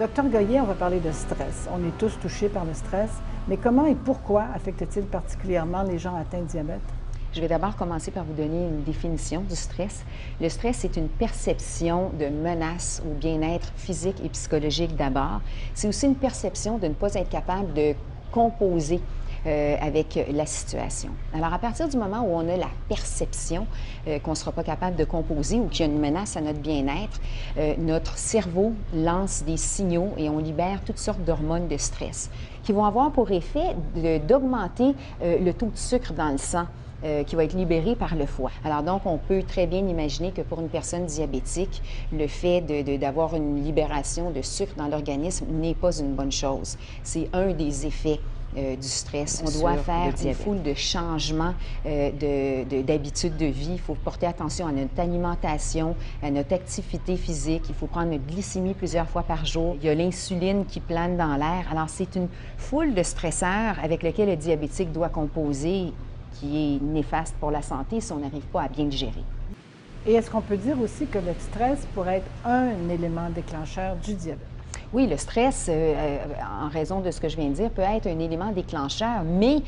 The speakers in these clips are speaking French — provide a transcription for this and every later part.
Docteur Goyer, on va parler de stress. On est tous touchés par le stress, mais comment et pourquoi affecte-t-il particulièrement les gens atteints de diabète? Je vais d'abord commencer par vous donner une définition du stress. Le stress, c'est une perception de menace au bien-être physique et psychologique d'abord. C'est aussi une perception de ne pas être capable de composer avec la situation. Alors, à partir du moment où on a la perception qu'on ne sera pas capable de composer ou qu'il y a une menace à notre bien-être, notre cerveau lance des signaux et on libère toutes sortes d'hormones de stress qui vont avoir pour effet d'augmenter le taux de sucre dans le sang. Qui va être libéré par le foie. Alors donc, on peut très bien imaginer que pour une personne diabétique, le fait d'avoir une libération de sucre dans l'organisme n'est pas une bonne chose. C'est un des effets du stress. On doit faire une foule de changements d'habitudes de vie. Il faut porter attention à notre alimentation, à notre activité physique. Il faut prendre notre glycémie plusieurs fois par jour. Il y a l'insuline qui plane dans l'air. Alors, c'est une foule de stresseurs avec lesquels le diabétique doit composer qui est néfaste pour la santé si on n'arrive pas à bien le gérer. Et est-ce qu'on peut dire aussi que le stress pourrait être un élément déclencheur du diabète? Oui, le stress, en raison de ce que je viens de dire, peut être un élément déclencheur, mais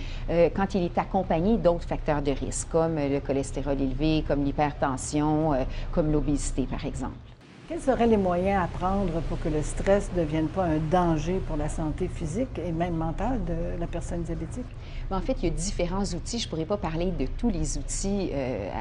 quand il est accompagné d'autres facteurs de risque, comme le cholestérol élevé, comme l'hypertension, comme l'obésité, par exemple. Quels seraient les moyens à prendre pour que le stress ne devienne pas un danger pour la santé physique et même mentale de la personne diabétique? En fait, il y a différents outils. Je ne pourrais pas parler de tous les outils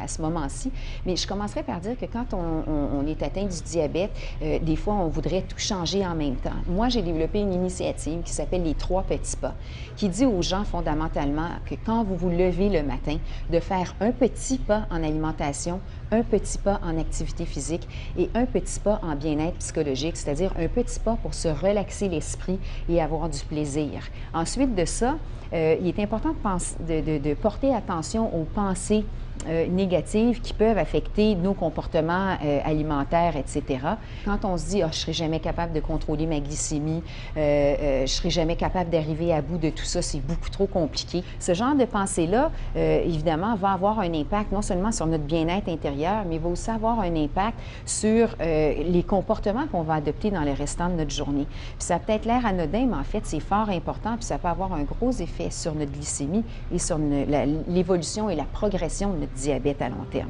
à ce moment-ci, mais je commencerai par dire que quand on est atteint du diabète, des fois, on voudrait tout changer en même temps. Moi, j'ai développé une initiative qui s'appelle les 3 petits pas, qui dit aux gens fondamentalement que quand vous vous levez le matin, de faire un petit pas en alimentation, un petit pas en activité physique et un petit pas en bien-être psychologique, c'est-à-dire un petit pas pour se relaxer l'esprit et avoir du plaisir. Ensuite de ça, il est important de porter attention aux pensées négatives qui peuvent affecter nos comportements alimentaires, etc. Quand on se dit « Ah, je ne serai jamais capable de contrôler ma glycémie, je ne serai jamais capable d'arriver à bout de tout ça, c'est beaucoup trop compliqué », ce genre de pensée-là, évidemment, va avoir un impact non seulement sur notre bien-être intérieur, mais va aussi avoir un impact sur les comportements qu'on va adopter dans le restant de notre journée. Puis ça a peut-être l'air anodin, mais en fait, c'est fort important, puis ça peut avoir un gros effet sur notre glycémie et sur l'évolution et la progression de notre diabète à long terme.